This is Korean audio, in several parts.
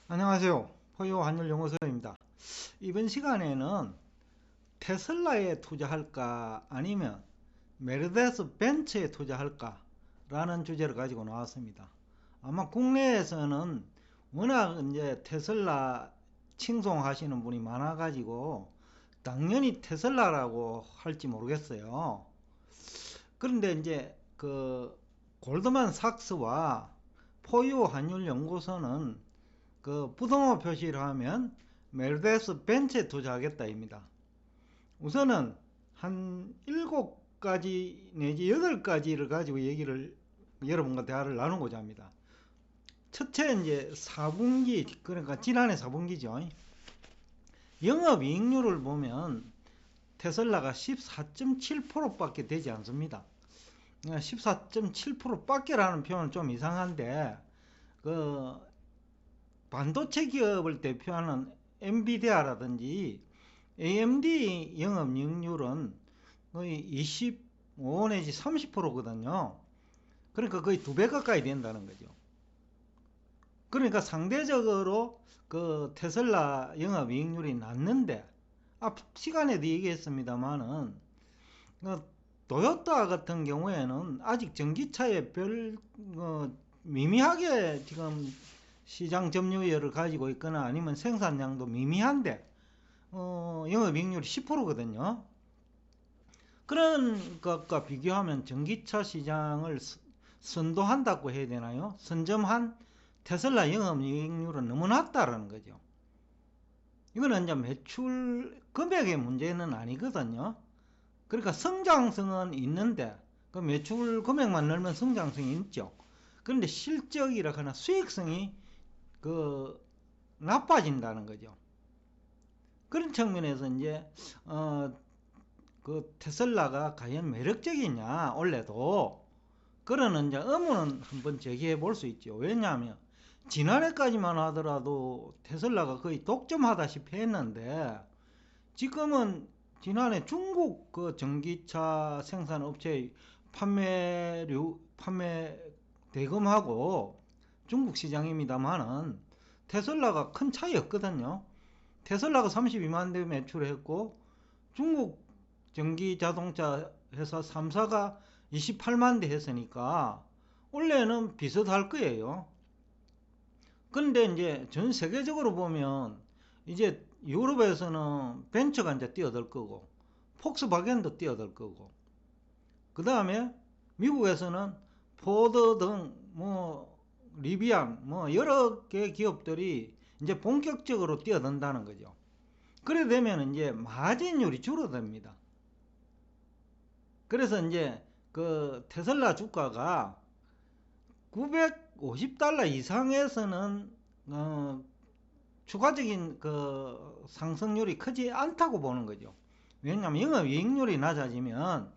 안녕하세요. 포유 환율연구소입니다. 이번 시간에는 테슬라에 투자할까 아니면 메르데스 벤츠에 투자할까 라는 주제를 가지고 나왔습니다. 아마 국내에서는 워낙 이제 테슬라 칭송하시는 분이 많아 가지고 당연히 테슬라라고 할지 모르겠어요. 그런데 이제 그 골드만삭스와 포유 환율연구소는 그 부동호 표시를 하면 메르데스 벤츠에 투자하겠다입니다. 우선은 한 7가지 내지 8가지를 가지고 얘기를 여러분과 대화를 나누고자 합니다. 첫째, 이제 4분기, 그러니까 지난해 4분기죠. 영업이익률을 보면 테슬라가 14.7%밖에 되지 않습니다. 14.7% 밖에라는 표현은 좀 이상한데, 그 반도체 기업을 대표하는 엔비디아라든지 AMD 영업이익률은 거의 25 내지 30%거든요. 그러니까 거의 2배 가까이 된다는 거죠. 그러니까 상대적으로 그 테슬라 영업이익률이 낮는데, 앞 시간에도 얘기했습니다만은 그 도요타 같은 경우에는 아직 전기차에 별 미미하게 지금 시장 점유율을 가지고 있거나 아니면 생산량도 미미한데 영업이익률이 10%거든요. 그런 것과 비교하면 전기차 시장을 선도한다고 해야 되나요? 선점한 테슬라 영업이익률은 너무 낮다라는 거죠. 이거는 이제 매출 금액의 문제는 아니거든요. 그러니까 성장성은 있는데 그 매출 금액만 늘면 성장성이 있죠. 그런데 실적이라거나 수익성이 그 나빠진다는 거죠. 그런 측면에서 이제 그 테슬라가 과연 매력적이냐 올해도 그러는 이제 의문은 한번 제기해 볼 수 있죠. 왜냐하면 지난해까지만 하더라도 테슬라가 거의 독점하다시피 했는데 지금은 지난해 중국 그 전기차 생산 업체의 판매 대금하고 중국 시장입니다만은 테슬라가 큰 차이 없거든요. 테슬라가 32만 대 매출했고 중국 전기 자동차 회사 3사가 28만 대 했으니까 원래는 비슷할 거예요. 근데 이제 전 세계적으로 보면 이제 유럽에서는 벤츠가 이제 뛰어들 거고 폭스바겐도 뛰어들 거고 그 다음에 미국에서는 포드 등 뭐 리비안 뭐 여러 개 기업들이 이제 본격적으로 뛰어든다는 거죠. 그래 되면 이제 마진율이 줄어듭니다. 그래서 이제 그 테슬라 주가가 950달러 이상에서는 추가적인 그 상승률이 크지 않다고 보는 거죠. 왜냐하면 영업이익률이 낮아지면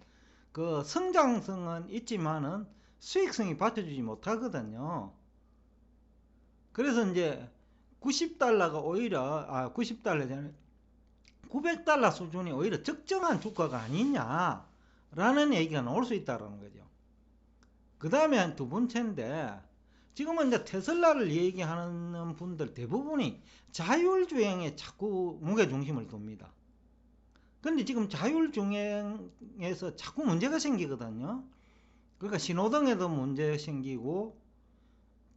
그 성장성은 있지만은 수익성이 받쳐주지 못하거든요. 그래서 이제 90달러가 오히려 90달러잖아요. 900달러 수준이 오히려 적정한 주가가 아니냐라는 얘기가 나올 수 있다는 거죠. 그 다음에 한 두 번째인데 지금은 이제 테슬라를 얘기하는 분들 대부분이 자율주행에 자꾸 무게중심을 둡니다. 근데 지금 자율주행에서 자꾸 문제가 생기거든요. 그러니까 신호등에도 문제 생기고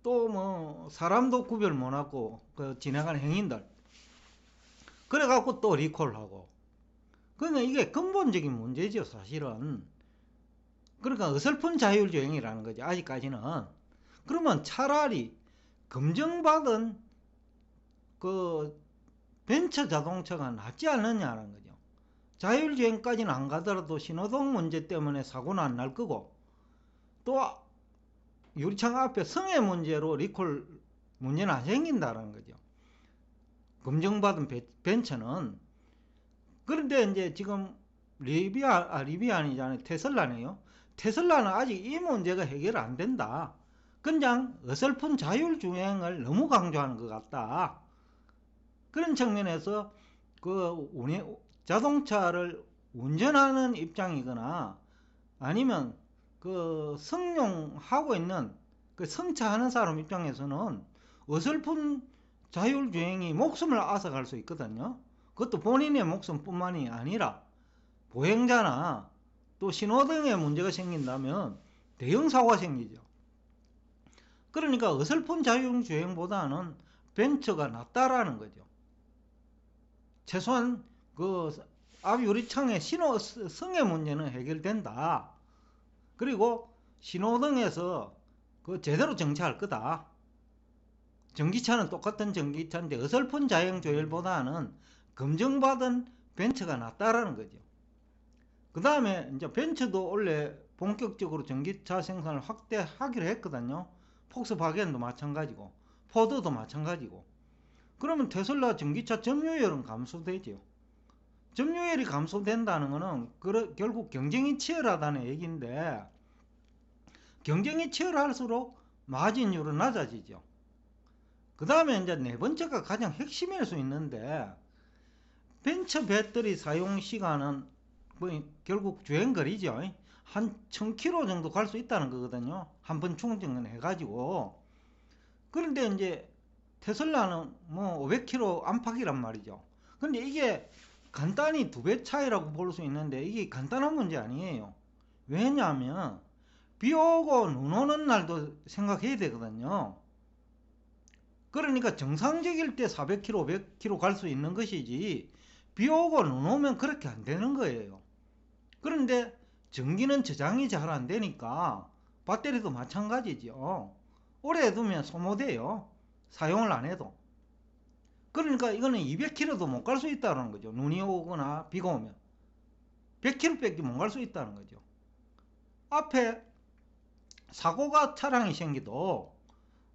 또 뭐 사람도 구별 못하고 그 지나가는 행인들 그래갖고 또 리콜하고 그러니까 이게 근본적인 문제죠 사실은. 그러니까 어설픈 자율주행이라는 거죠 아직까지는. 그러면 차라리 검증받은 그 벤처 자동차가 낫지 않느냐는 거죠. 자율주행까지는 안 가더라도 신호등 문제 때문에 사고는 안 날 거고 또 유리창 앞에 성의 문제로 리콜 문제는 안 생긴다는 거죠. 검증받은 벤처는. 그런데 이제 지금 리비안이잖아요. 테슬라네요. 테슬라는 아직 이 문제가 해결 안 된다. 그냥 어설픈 자율주행을 너무 강조하는 것 같다. 그런 측면에서 그 자동차를 운전하는 입장이거나 아니면 그 성용하고 있는 그 성차하는 사람 입장에서는 어설픈 자율주행이 목숨을 앗아갈 수 있거든요. 그것도 본인의 목숨뿐만이 아니라 보행자나 또 신호등에 문제가 생긴다면 대형 사고가 생기죠. 그러니까 어설픈 자율주행보다는 벤처가 낫다라는 거죠. 최소한 그 앞 유리창의 신호성의 문제는 해결된다. 그리고 신호등에서 그 제대로 정차할 거다. 전기차는 똑같은 전기차인데 어설픈 자율주행보다는 검증받은 벤처가 낫다라는 거죠. 그 다음에 이제 벤처도 원래 본격적으로 전기차 생산을 확대하기로 했거든요. 폭스바겐도 마찬가지고 포드도 마찬가지고. 그러면 테슬라 전기차 점유율은 감소되죠. 점유율이 감소된다는 것은 결국 경쟁이 치열하다는 얘기인데, 경쟁이 치열할수록 마진율은 낮아지죠. 그 다음에 이제 네 번째가 가장 핵심일 수 있는데, 벤처 배터리 사용 시간은 결국 주행거리죠. 한 1000km 정도 갈 수 있다는 거거든요. 한 번 충전을 해가지고. 그런데 이제 테슬라는 뭐 500km 안팎이란 말이죠. 근데 이게 간단히 2배 차이라고 볼 수 있는데 이게 간단한 문제 아니에요. 왜냐하면 비 오고 눈 오는 날도 생각해야 되거든요. 그러니까 정상적일 때 400km, 500km 갈 수 있는 것이지 비 오고 눈 오면 그렇게 안 되는 거예요. 그런데 전기는 저장이 잘 안 되니까 배터리도 마찬가지죠. 오래 두면 소모돼요. 사용을 안 해도. 그러니까 이거는 200km도 못 갈 수 있다는 거죠. 눈이 오거나 비가 오면 100km밖에 못 갈 수 있다는 거죠. 앞에 사고가 차량이 생기도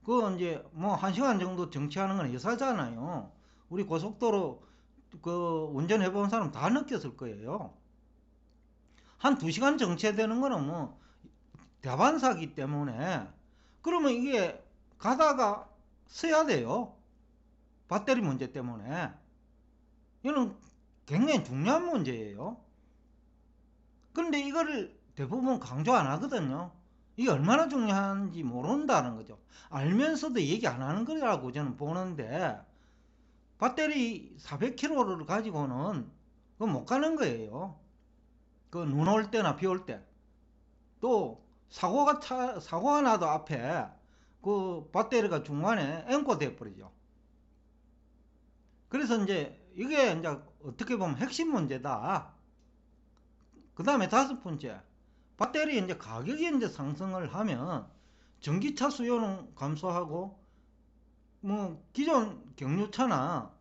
그 이제 뭐 1시간 정도 정치하는 건 여사잖아요. 우리 고속도로 그 운전해 본 사람 다 느꼈을 거예요. 한 2시간 정체되는 거는 뭐 대반사기 때문에, 그러면 이게 가다가 서야 돼요. 배터리 문제 때문에. 이거는 굉장히 중요한 문제예요. 그런데 이거를 대부분 강조 안 하거든요. 이게 얼마나 중요한지 모른다는 거죠. 알면서도 얘기 안 하는 거라고 저는 보는데, 배터리 400kg를 가지고는 그거 못 가는 거예요. 그 눈 올 때나 비 올 때. 또 사고가 나도 앞에 그 배터리가 중간에 앵고 돼 버리죠. 그래서 이제 이게 이제 어떻게 보면 핵심 문제다. 그 다음에 5번째, 배터리 이제 가격이 이제 상승을 하면 전기차 수요는 감소하고 뭐 기존 경유차나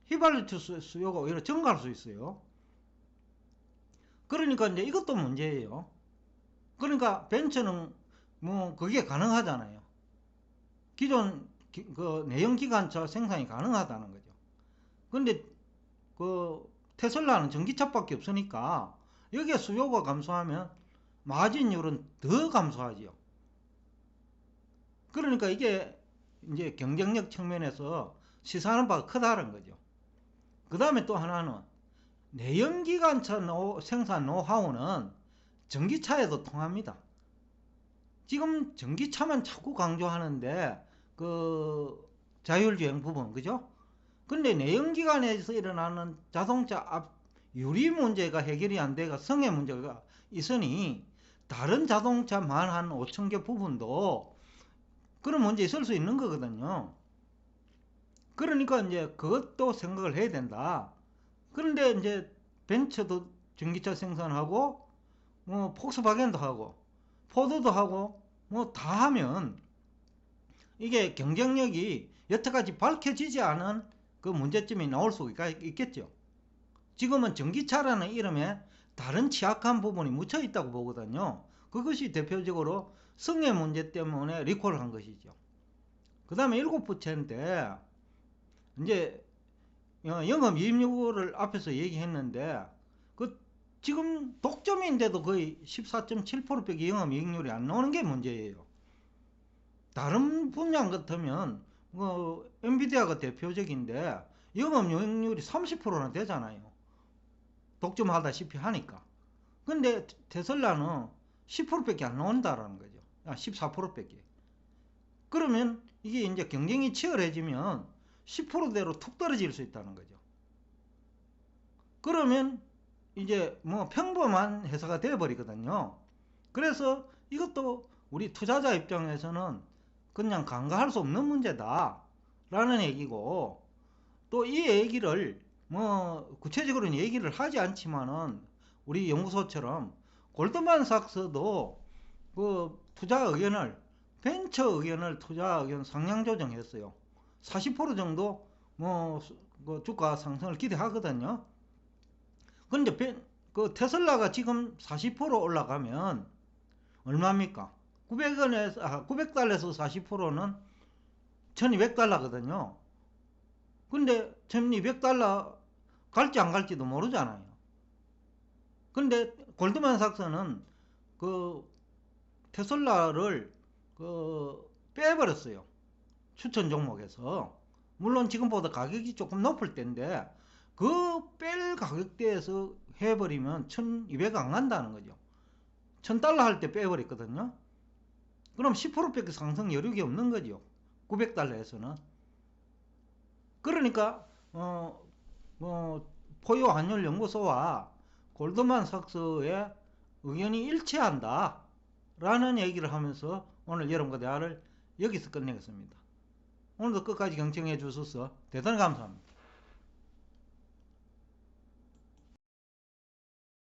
휘발유 수요가 오히려 증가할 수 있어요. 그러니까 이제 이것도 문제예요. 그러니까 벤처는 뭐 그게 가능하잖아요. 기존 그 내연기관차 생산이 가능하다는 거죠. 근데 그 테슬라는 전기차밖에 없으니까 여기에 수요가 감소하면 마진율은 더 감소하지요. 그러니까 이게 이제 경쟁력 측면에서 시사하는 바가 크다는 거죠. 그 다음에 또 하나는 내연기관차 생산 노하우는 전기차에도 통합니다. 지금 전기차만 자꾸 강조하는데 그 자율주행 부분, 그죠? 근데 내연기관에서 일어나는 자동차 앞 유리 문제가 해결이 안 돼가 성의 문제가 있으니 다른 자동차만 한 5,000개 부분도 그런 문제 있을 수 있는 거거든요. 그러니까 이제 그것도 생각을 해야 된다. 그런데 이제 벤처도 전기차 생산하고 뭐 폭스바겐도 하고 포드도 하고 뭐 다 하면 이게 경쟁력이 여태까지 밝혀지지 않은 그 문제점이 나올 수가 있겠죠. 지금은 전기차라는 이름에 다른 취약한 부분이 묻혀 있다고 보거든요. 그것이 대표적으로 성의 문제 때문에 리콜을 한 것이죠. 그 다음에 7번째인데 이제 영업이익률을 앞에서 얘기했는데 그 지금 독점인데도 거의 14.7%밖에 영업이익률이 안 나오는 게 문제예요. 다른 분야 같으면 뭐 엔비디아가 대표적인데 영업이익률이 30%나 되잖아요. 독점하다시피 하니까. 근데 테슬라는 10%밖에 안 나온다라는 거죠. 14%밖에. 그러면 이게 이제 경쟁이 치열해지면 10%대로 툭 떨어질 수 있다는 거죠. 그러면 이제 뭐 평범한 회사가 되어버리거든요. 그래서 이것도 우리 투자자 입장에서는 그냥 간과할 수 없는 문제다 라는 얘기고, 또 이 얘기를 뭐 구체적으로는 얘기를 하지 않지만은 우리 연구소처럼 골드만삭스도 그 투자 의견을, 벤처 의견을 투자 의견 상향 조정했어요. 40% 정도 그 주가 상승을 기대하거든요. 그런데 그 테슬라가 지금 40% 올라가면 얼마입니까? 900달러에서 40%는 1200달러거든요. 근데 1200달러 갈지 안 갈지도 모르잖아요. 근데 골드만삭스는 그 테슬라를 그 빼버렸어요. 추천 종목에서. 물론 지금보다 가격이 조금 높을 때인데 그 뺄 가격대에서 해버리면 1200 안 간다는 거죠. 1000달러 할 때 빼버렸거든요. 그럼 10%밖에 상승 여력이 없는 거죠. 900달러에서는. 그러니까 포유 환율 연구소와 골드만삭스의 의견이 일치한다 라는 얘기를 하면서 오늘 여러분과 대화를 여기서 끝내겠습니다. 오늘도 끝까지 경청해 주셔서 대단히 감사합니다.